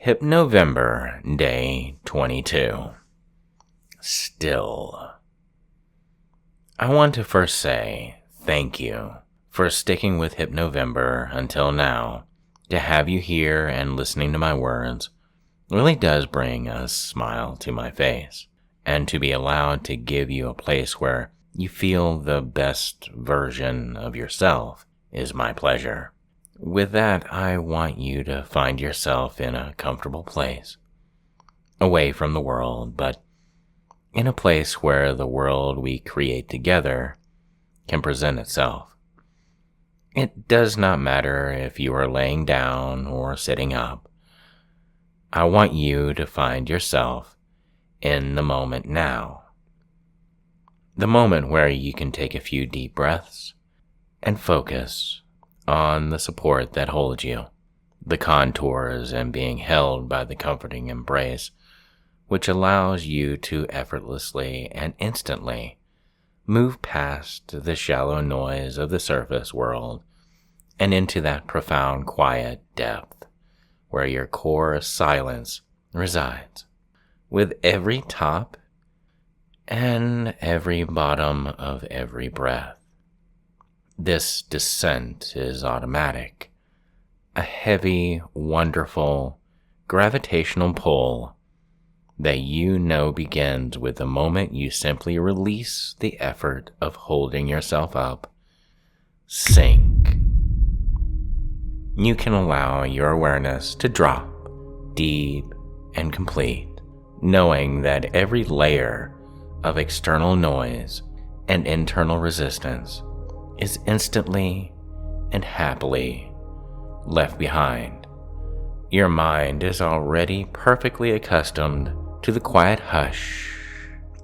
Hypnovember, Day 22. Still. I want to first say thank you for sticking with Hypnovember until now. To have you here and listening to my words really does bring a smile to my face. And to be allowed to give you a place where you feel the best version of yourself is my pleasure. With that, I want you to find yourself in a comfortable place, away from the world, but in a place where the world we create together can present itself. It does not matter if you are laying down or sitting up. I want you to find yourself in the moment now. The moment where you can take a few deep breaths and focus on the support that holds you, the contours and being held by the comforting embrace, which allows you to effortlessly and instantly move past the shallow noise of the surface world and into that profound quiet depth where your core silence resides. With every top and every bottom of every breath, this descent is automatic, a heavy, wonderful, gravitational pull that you know begins with the moment you simply release the effort of holding yourself up. Sink. You can allow your awareness to drop deep and complete, knowing that every layer of external noise and internal resistance is instantly and happily left behind. Your mind is already perfectly accustomed to the quiet hush,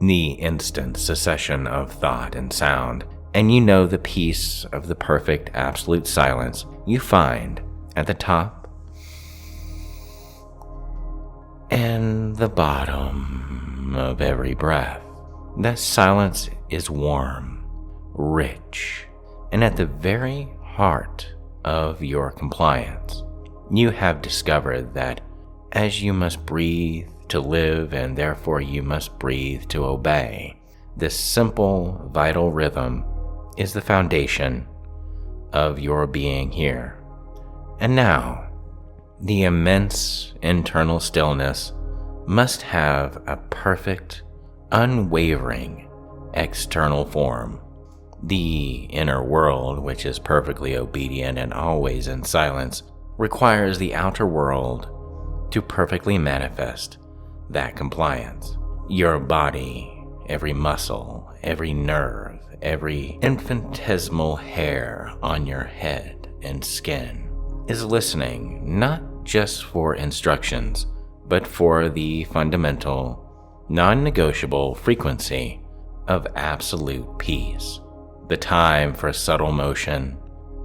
the instant cessation of thought and sound, and you know the peace of the perfect absolute silence you find at the top and the bottom of every breath. That silence is warm, rich, and at the very heart of your compliance. You have discovered that as you must breathe to live and therefore you must breathe to obey, this simple, vital rhythm is the foundation of your being here. And now, the immense internal stillness must have a perfect, unwavering external form. The inner world, which is perfectly obedient and always in silence, requires the outer world to perfectly manifest that compliance. Your body, every muscle, every nerve, every infinitesimal hair on your head and skin is listening not just for instructions, but for the fundamental, non-negotiable frequency of absolute peace. The time for subtle motion,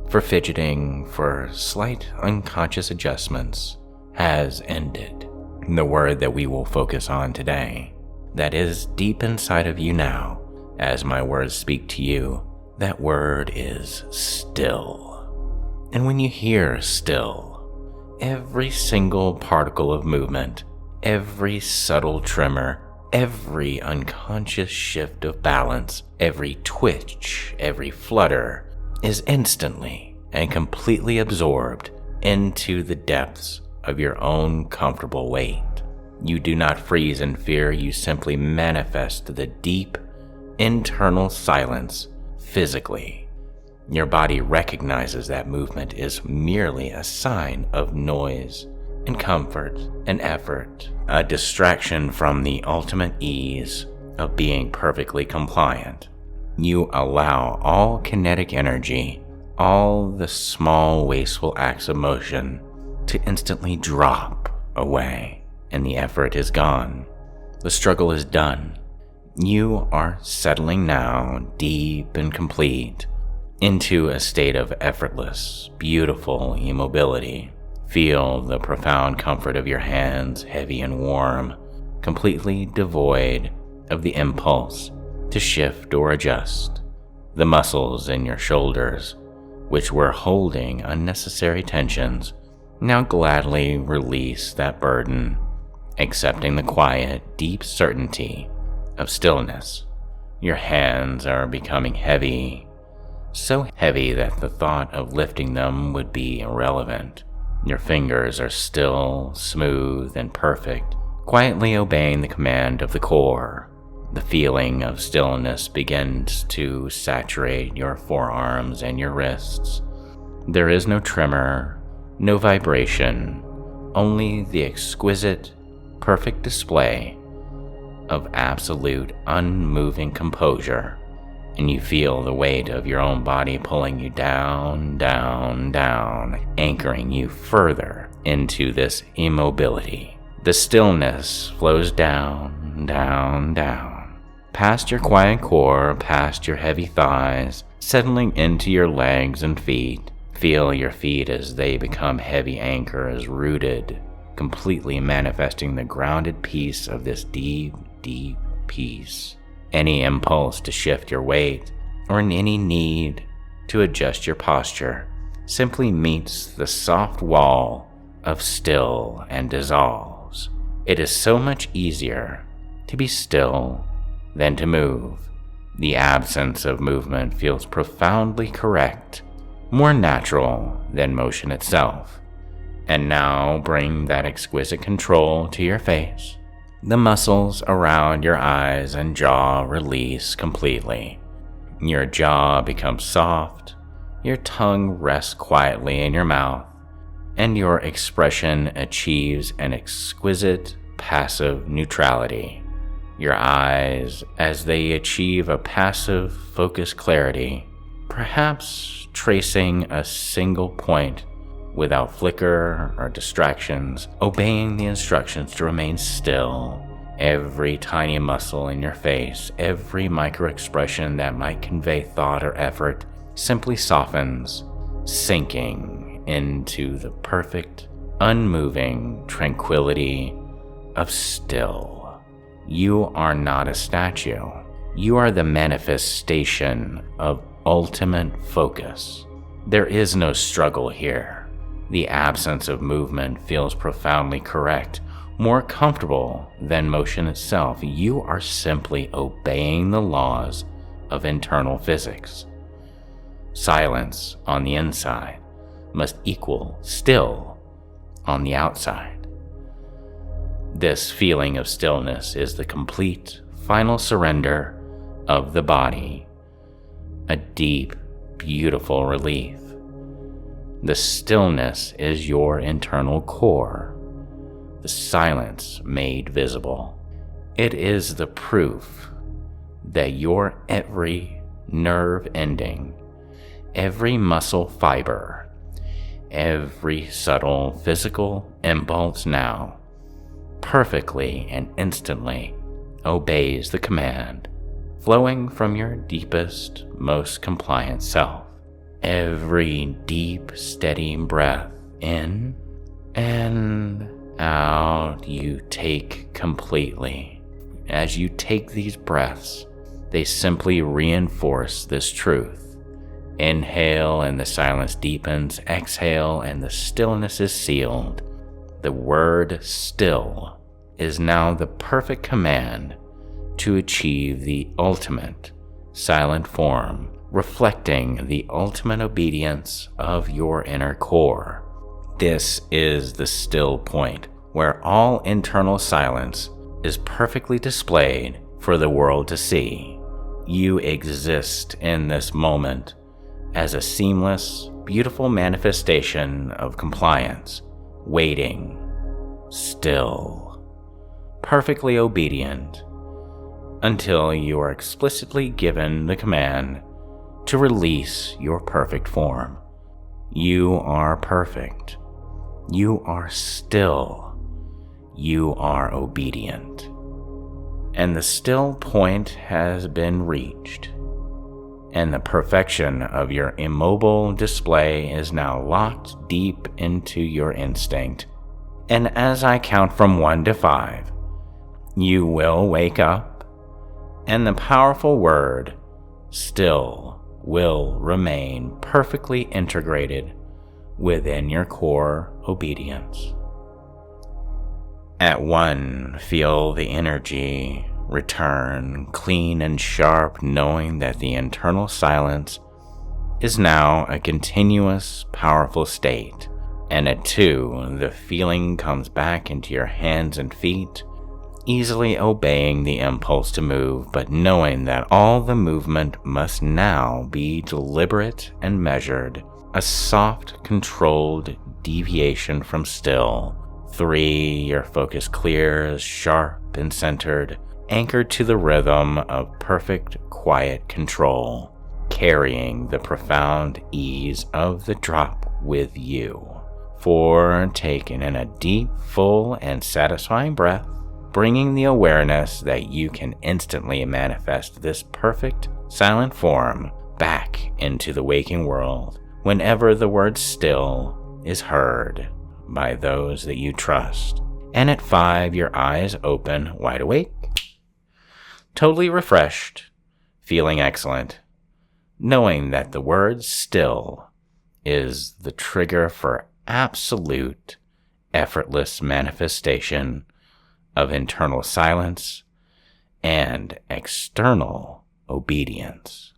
for fidgeting, for slight unconscious adjustments has ended. The word that we will focus on today, that is deep inside of you now, as my words speak to you, that word is still. And when you hear still, every single particle of movement, every subtle tremor, every unconscious shift of balance, every twitch, every flutter is instantly and completely absorbed into the depths of your own comfortable weight. You do not freeze in fear, you simply manifest the deep internal silence physically. Your body recognizes that movement is merely a sign of noise and comfort and effort, a distraction from the ultimate ease of being perfectly compliant. You allow all kinetic energy, all the small wasteful acts of motion to instantly drop away, and the effort is gone. The struggle is done. You are settling now, deep and complete, into a state of effortless, beautiful immobility. Feel the profound comfort of your hands, heavy and warm, completely devoid of the impulse to shift or adjust. The muscles in your shoulders, which were holding unnecessary tensions, Now gladly release that burden, accepting the quiet, deep certainty of stillness. Your hands are becoming heavy, so heavy that the thought of lifting them would be irrelevant. Your fingers are still, smooth, and perfect, quietly obeying the command of the core. The feeling of stillness begins to saturate your forearms and your wrists. There is no tremor, no vibration, only the exquisite, perfect display of absolute, unmoving composure. And you feel the weight of your own body pulling you down, down, down, anchoring you further into this immobility. The stillness flows down, down, down, past your quiet core, past your heavy thighs, settling into your legs and feet. Feel your feet as they become heavy anchors, rooted, completely manifesting the grounded peace of this deep, deep peace. Any impulse to shift your weight or any need to adjust your posture simply meets the soft wall of still and dissolves. It is so much easier to be still than to move. The absence of movement feels profoundly correct, more natural than motion itself. And now bring that exquisite control to your face. The muscles around your eyes and jaw release completely. Your jaw becomes soft, your tongue rests quietly in your mouth, and your expression achieves an exquisite passive neutrality. Your eyes, as they achieve a passive focused clarity, perhaps tracing a single point without flicker or distractions, obeying the instructions to remain still. Every tiny muscle in your face, every micro-expression that might convey thought or effort, simply softens, sinking into the perfect, unmoving tranquility of still. You are not a statue. You are the manifestation of ultimate focus. There is no struggle here. The absence of movement feels profoundly correct, more comfortable than motion itself. You are simply obeying the laws of internal physics. Silence on the inside must equal still on the outside. This feeling of stillness is the complete, final surrender of the body, a deep, beautiful relief. The stillness is your internal core, the silence made visible. It is the proof that your every nerve ending, every muscle fiber, every subtle physical impulse now perfectly and instantly obeys the command flowing from your deepest, most compliant self. Every deep, steady breath in and out you take completely. As you take these breaths, they simply reinforce this truth. Inhale and the silence deepens. Exhale and the stillness is sealed. The word still is now the perfect command to achieve the ultimate silent form, reflecting the ultimate obedience of your inner core. This is the still point, where all internal silence is perfectly displayed for the world to see. You exist in this moment as a seamless, beautiful manifestation of compliance, waiting, still, perfectly obedient, until you are explicitly given the command to release your perfect form. You are perfect. You are still. You are obedient. And the still point has been reached, and the perfection of your immobile display is now locked deep into your instinct. And as I count from 1 to 5, you will wake up, and the powerful word, still, will remain perfectly integrated within your core obedience. At 1, feel the energy return clean and sharp, knowing that the internal silence is now a continuous, powerful state. And at 2, the feeling comes back into your hands and feet, easily obeying the impulse to move, but knowing that all the movement must now be deliberate and measured, a soft, controlled deviation from still. 3, your focus clears, sharp and centered, anchored to the rhythm of perfect, quiet control, carrying the profound ease of the drop with you. 4, taken in a deep, full, and satisfying breath, bringing the awareness that you can instantly manifest this perfect, silent form back into the waking world whenever the word still is heard by those that you trust. And at 5, your eyes open wide awake, totally refreshed, feeling excellent, knowing that the word still is the trigger for absolute, effortless manifestation of internal silence and external obedience.